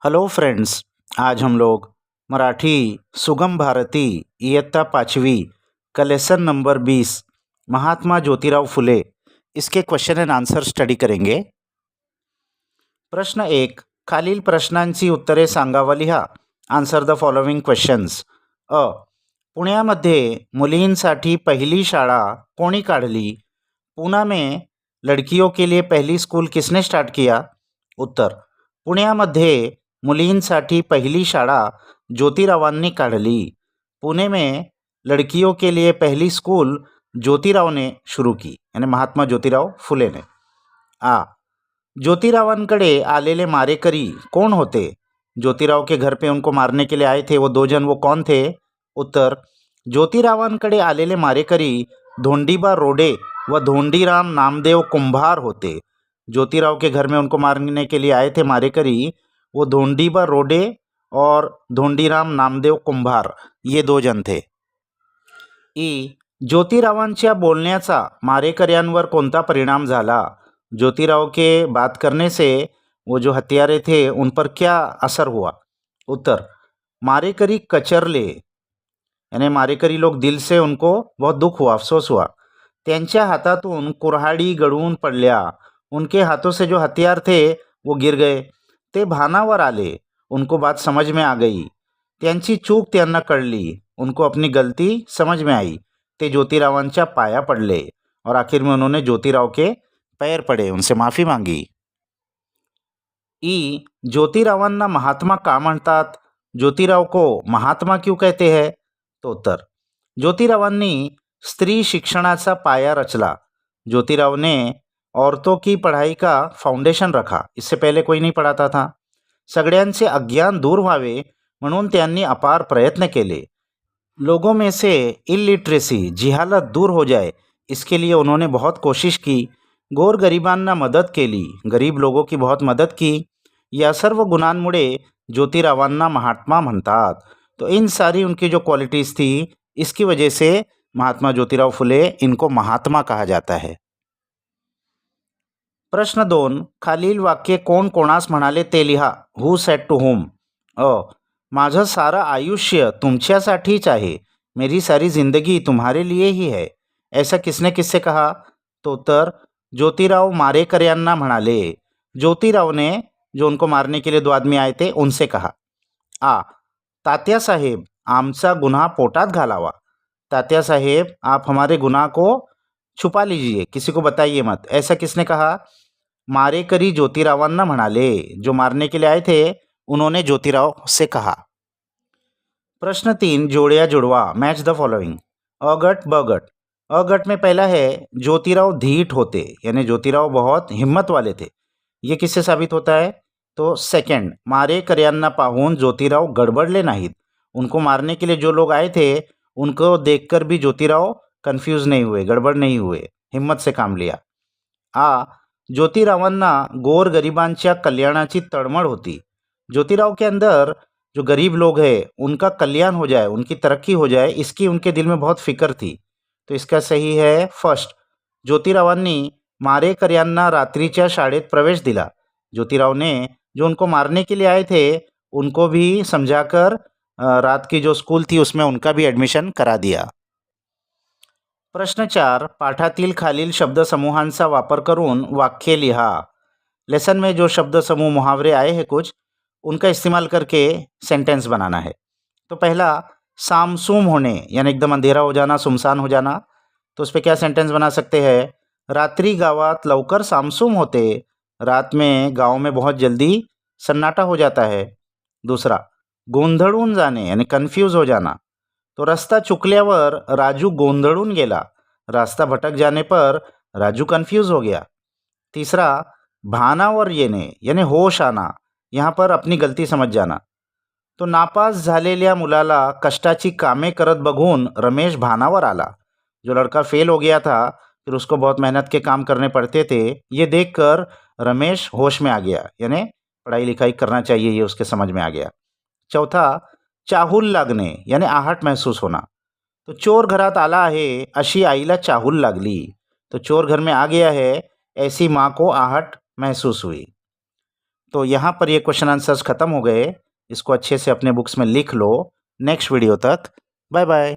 Hello friends. आज हम लोग मराठी सुगम भारती इयत्ता 5वी का लेसन नंबर 20 महात्मा ज्योतिराव फुले इसके क्वेश्चन एंड आंसर स्टडी करेंगे। प्रश्न 1, खालील प्रश्नांची उत्तरे सांगावा लिहा। Answer the following questions. अ, पुण्यामध्ये मुलींसाठी पहिली शाळा कोणी काढली? पूना में लड़कियों के लिए पहली स्कूल किसने स्टार्ट किया? उत्तर, पुण्यामध्ये मुलींसाठी पहिली शाळा ज्योतिरावांनी काढली। पुणे में लड़कियों के लिए पहली स्कूल ज्योतिराव ने शुरू की, यानी महात्मा ज्योतिराव फुले ने। आ, ज्योतिरावांकडे आलेले मारेकरी कौन होते? ज्योतिराव के घर पे उनको मारने के लिए आए थे वो दो जन, वो कौन थे? उत्तर, ज्योतिरावांकडे आलेले मारेकरी धोंडीबा रोडे व धोंडीराम नामदेव कुंभार होते। ज्योतिराव के घर में उनको मारने के लिए आए थे मारेकरी, वो धोंडीबा रोडे और धोंडीराम नामदेव कुंभार, ये दो जन थे। ई, ज्योतिरावांच्या बोलण्याचा मारेकऱ्यांवर कोणता परिणाम झाला? ज्योतिराव के बात करने से वो जो हत्यारे थे उन पर क्या असर हुआ? उत्तर, मारेकरी कचरले, यानी मारेकरी लोग दिल से उनको बहुत दुख हुआ, अफसोस हुआ। त्यांच्या हातातून कुऱ्हाडी गळून पडल्या, उनके हाथों से जो हथियार थे वो गिर गए। ते भानावर आले, उनको बात समझ में आ गई। त्यांची चूक त्यांना कळली, उनको अपनी गलती समझ में आई। ते ज्योतिरावांच्या पाया पडले और आखिर में उन्होंने ज्योतिराव के पैर पड़े, उनसे माफ़ी मांगी। ई, ज्योतिरावांना महात्मा का म्हणतात? ज्योतिराव को महात्मा क्यों कहते हैं? तो उत्तर, ज्योतिरावांनी स्त्री शिक्षणाचा पाया रचला। ज्योतिराव ने औरतों की पढ़ाई का फाउंडेशन रखा, इससे पहले कोई नहीं पढ़ाता था। सगळ्यांचे अज्ञान दूर व्हावे म्हणून त्यांनी अपार प्रयत्न केले। लोगों में से इलिटरेसी, जिहालत दूर हो जाए, इसके लिए उन्होंने बहुत कोशिश की। गोर गरिबांना मदत केली, गरीब लोगों की बहुत मदत की। या सर्व गुणांमुळे ज्योतिरावांना महात्मा म्हणतात। तो इन सारी उनकी जो क्वालिटीज़ थी, इसकी वजह से महात्मा ज्योतिराव फुले इनको महात्मा कहा जाता है। प्रश्न 2, खालील वाक्य कोण कोणास म्हणाले ते लिहा। हु सेड टू हुम? अ, माझं सारं आयुष्य तुमच्यासाठीच आहे, मेरी सारी जिंदगी तुम्हारे लिए ही है, ऐसा किसने किससे कहा? तो उत्तर, ज्योतिराव मारेकऱ्यांना म्हणाले। ज्योतिराव ने जो उनको मारने के लिए दो आदमी आए थे उनसे कहा। आ, तात्यासाहेब आमचा गुन्हा पोटात घालावा। तात्यासाहेब आप हमारे गुनाह को छुपा लीजिए, किसी को बताइए मत, ऐसा किसने कहा? मारेकरी ज्योतिरावांना म्हणाले, जो मारने के लिए आए थे उन्होंने ज्योतिराव से कहा। प्रश्न 3, जोड़िया जुड़वा, मैच द फॉलोइंग। अ गट ब गट। अ गट में पहला है ज्योतिराव धीट होते, यानी ज्योतिराव बहुत हिम्मत वाले थे। ये किससे साबित होता है? तो सेकंड, मारेकऱ्यांना पाहून ज्योतिराव गडबडले नाहीत। उनको मारने के लिए जो लोग आए थे उनको देखकर भी ज्योतिराव कंफ्यूज नहीं हुए, गड़बड़ नहीं हुए, हिम्मत से काम लिया। आ, ज्योतिरावांना गोर गरिबांच्या कल्याणाची तळमळ होती। ज्योतिराव के अंदर जो गरीब लोग हैं उनका कल्याण हो जाए, उनकी तरक्की हो जाए, इसकी उनके दिल में बहुत फिक्र थी। तो इसका सही है फर्स्ट, ज्योतिरावांनी मारेकऱ्यांना रात्रीच्या शाळेत प्रवेश दिला। ज्योतिराव ने जो उनको मारने के लिए आए थे उनको भी समझाकर रात की जो स्कूल थी उसमें उनका भी एडमिशन करा दिया। प्रश्न 4, पाठातील खालील शब्दसमूहांचा वापर करून वाक्य लिहा। लेसन में जो शब्द समूह मुहावरे आए हैं कुछ, उनका इस्तेमाल करके सेंटेंस बनाना है। तो पहला, सामसूम होने, यानी एकदम अंधेरा हो जाना, सुमसान हो जाना। तो उस पर क्या सेंटेंस बना सकते हैं? रात्रि गावात लवकर सामसूम होते, रात में गांव में बहुत जल्दी सन्नाटा हो जाता है। दूसरा, गोंधळून जाने, यानी कन्फ्यूज हो जाना। तो रास्ता चुकल्यावर राजू गोंधळून गेला, रास्ता भटक जाने पर राजू कन्फ्यूज हो गया। तीसरा, भानावर येणे, यानी होश आना, यहाँ पर अपनी गलती समझ जाना। तो नापास झालेल्या मुलाला कष्टाची कामे करत बघून रमेश भानावर आला। जो लड़का फेल हो गया था, फिर उसको बहुत मेहनत के काम करने पड़ते थे, ये देखकर रमेश होश में आ गया, यानी पढ़ाई लिखाई करना चाहिए, ये उसके समझ में आ गया। चौथा, चाहूल लागणे, यानी आहट महसूस होना। तो चोर घरात आला आहे अशी आईला चाहूल लागली। तो चोर घर में आ गया है, ऐसी माँ को आहट महसूस हुई। तो यहाँ पर ये क्वेश्चन आंसर्स ख़त्म हो गए। इसको अच्छे से अपने बुक्स में लिख लो। नेक्स्ट वीडियो तक बाय बाय।